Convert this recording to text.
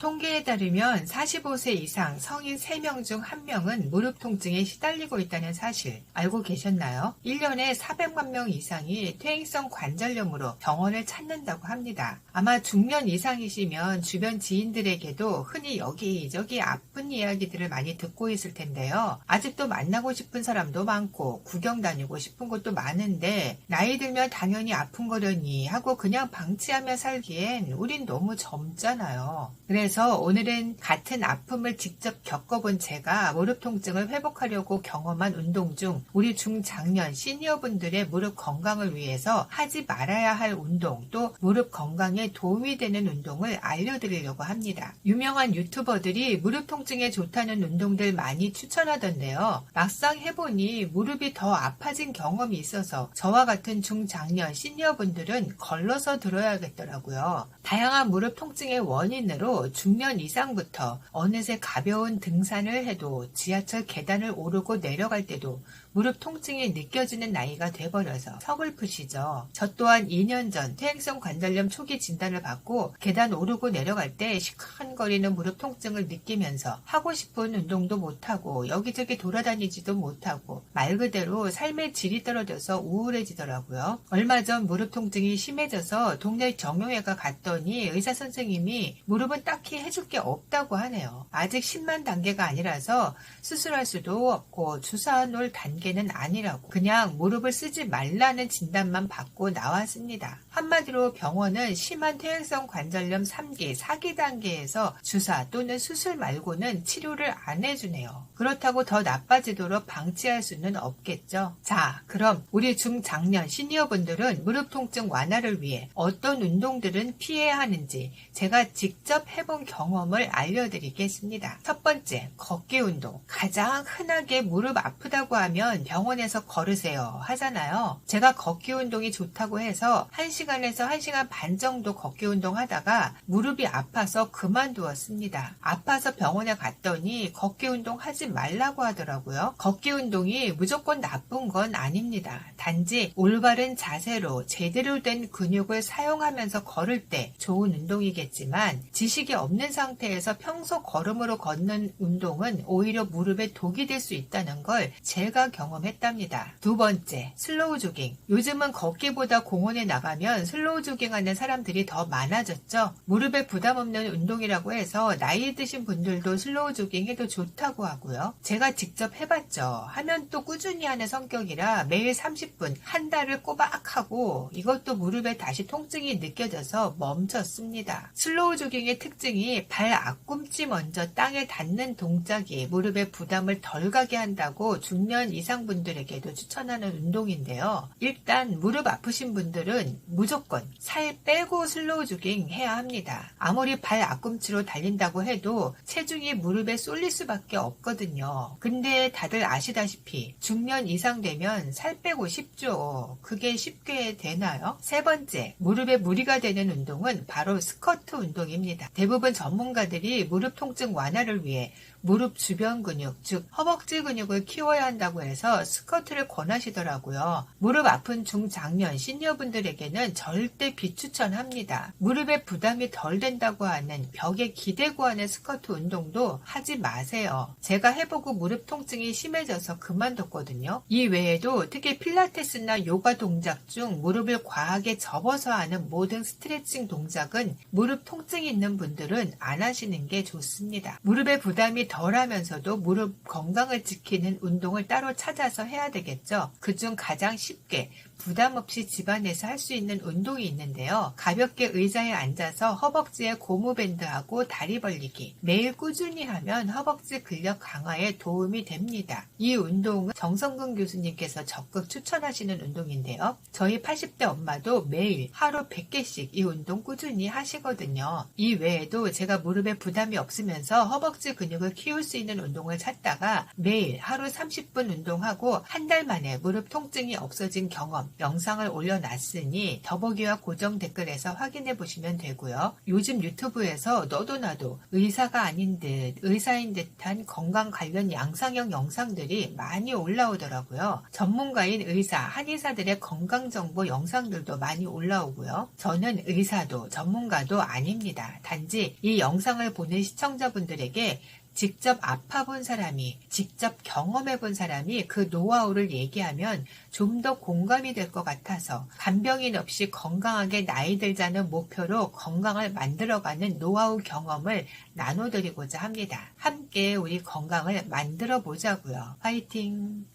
통계에 따르면 45세 이상 성인 3명 중 1명은 무릎 통증에 시달리고 있다는 사실 알고 계셨나요? 1년에 400만 명 이상이 퇴행성 관절염으로 병원을 찾는다고 합니다. 아마 중년 이상이시면 주변 지인들에게도 흔히 여기저기 아픈 이야기들을 많이 듣고 있을 텐데요. 아직도 만나고 싶은 사람도 많고 구경 다니고 싶은 곳도 많은데 나이 들면 당연히 아픈 거려니 하고 그냥 방치하며 살기엔 우린 너무 젊잖아요. 그래서 오늘은 같은 아픔을 직접 겪어본 제가 무릎 통증을 회복하려고 경험한 운동 중 우리 중장년 시니어분들의 무릎 건강을 위해서 하지 말아야 할 운동 또 무릎 건강에 도움이 되는 운동을 알려드리려고 합니다. 유명한 유튜버들이 무릎 통증에 좋다는 운동들 많이 추천하던데요. 막상 해보니 무릎이 더 아파진 경험이 있어서 저와 같은 중장년 시니어분들은 걸러서 들어야겠더라고요. 다양한 무릎 통증의 원인으로 중년 이상부터 어느새 가벼운 등산을 해도 지하철 계단을 오르고 내려갈 때도 무릎 통증이 느껴지는 나이가 돼버려서 서글프시죠. 저 또한 2년 전 퇴행성 관절염 초기 진단을 받고 계단 오르고 내려갈 때 시큰거리는 무릎 통증을 느끼면서 하고 싶은 운동도 못하고 여기저기 돌아다니지도 못하고 말 그대로 삶의 질이 떨어져서 우울해지더라고요. 얼마 전 무릎 통증이 심해져서 동네 정형외과 갔더니 의사 선생님이 무릎은 딱히 해줄 게 없다고 하네요. 아직 10만 단계가 아니라서 수술할 수도 없고 주사 놓을 단계는 아니라고 그냥 무릎을 쓰지 말라는 진단만 받고 나왔습니다. 한마디로 병원은 심한 퇴행성 관절염 3기, 4기 단계에서 주사 또는 수술 말고는 치료를 안 해주네요. 그렇다고 더 나빠지도록 방치할 수는 없겠죠. 자, 그럼 우리 중장년 시니어분들은 무릎 통증 완화를 위해 어떤 운동들은 피해야 하는지 제가 직접 해본 경험을 알려드리겠습니다. 첫 번째, 걷기 운동. 가장 흔하게 무릎 아프다고 하면 병원에서 걸으세요 하잖아요. 제가 걷기 운동이 좋다고 해서 1시간에서 1시간 반 정도 걷기 운동 하다가 무릎이 아파서 그만두었습니다. 아파서 병원에 갔더니 걷기 운동 하지 말라고 하더라고요. 걷기 운동이 무조건 나쁜 건 아닙니다. 단지 올바른 자세로 제대로 된 근육을 사용하면서 걸을 때 좋은 운동이겠지만 지식이 없는 상태에서 평소 걸음으로 걷는 운동은 오히려 무릎에 독이 될 수 있다는 걸 제가 경험했답니다. 두 번째, 슬로우 조깅. 요즘은 걷기보다 공원에 나가면 슬로우 조깅하는 사람들이 더 많아졌죠. 무릎에 부담 없는 운동이라고 해서 나이 드신 분들도 슬로우 조깅 해도 좋다고 하고요. 제가 직접 해봤죠. 하면 또 꾸준히 하는 성격이라 매일 30분, 한 달을 꼬박 하고 이것도 무릎에 다시 통증이 느껴져서 멈췄습니다. 슬로우 조깅의 특징이 발 앞꿈치 먼저 땅에 닿는 동작이 무릎에 부담을 덜 가게 한다고 중년 이상 분들에게도 추천하는 운동인데요. 일단 무릎 아프신 분들은 무조건 살 빼고 슬로우 조깅 해야 합니다. 아무리 발 앞꿈치로 달린다고 해도 체중이 무릎에 쏠릴 수밖에 없거든요. 근데 다들 아시다시피 중년 이상 되면 살 빼고 싶죠. 그게 쉽게 되나요? 세 번째, 무릎에 무리가 되는 운동은 바로 스쿼트 운동입니다. 대부분 전문가들이 무릎 통증 완화를 위해 무릎 주변 근육, 즉 허벅지 근육을 키워야 한다고 해서 스쿼트를 권하시더라고요. 무릎 아픈 중장년 시니어분들에게는 절대 비추천합니다. 무릎에 부담이 덜 된다고 하는 벽에 기대고 하는 스쿼트 운동도 하지 마세요. 제가 해보고 무릎 통증이 심해져서 그만뒀거든요. 이 외에도 특히 필라테스나 요가 동작 중 무릎을 과하게 접어서 하는 모든 스트레칭 동작은 무릎 통증이 있는 분들은 안 하시는 게 좋습니다. 무릎에 부담이 덜하면서도 무릎 건강을 지키는 운동을 따로 찾아서 해야 되겠죠. 그중 가장 쉽게 부담 없이 집안에서 할 수 있는 운동이 있는데요. 가볍게 의자에 앉아서 허벅지에 고무밴드하고 다리 벌리기. 매일 꾸준히 하면 허벅지 근력 강화에 도움이 됩니다. 이 운동은 정성근 교수님께서 적극 추천하시는 운동인데요. 저희 80대 엄마도 매일 하루 100개씩 이 운동 꾸준히 하시거든요. 이 외에도 제가 무릎에 부담이 없으면서 허벅지 근육을 키울 수 있는 운동을 찾다가 매일 하루 30분 운동하고 한 달 만에 무릎 통증이 없어진 경험 것처럼 영상을 올려놨으니 더보기와 고정 댓글에서 확인해 보시면 되고요. 요즘 유튜브에서 너도 나도 의사가 아닌 듯 의사인 듯한 건강 관련 양상형 영상들이 많이 올라오더라고요. 전문가인 의사, 한의사들의 건강정보 영상들도 많이 올라오고요. 저는 의사도 전문가도 아닙니다. 단지 이 영상을 보는 시청자분들에게 직접 아파본 사람이, 직접 경험해본 사람이 그 노하우를 얘기하면 좀 더 공감이 될 것 같아서 간병인 없이 건강하게 나이 들자는 목표로 건강을 만들어가는 노하우 경험을 나눠드리고자 합니다. 함께 우리 건강을 만들어 보자고요. 화이팅!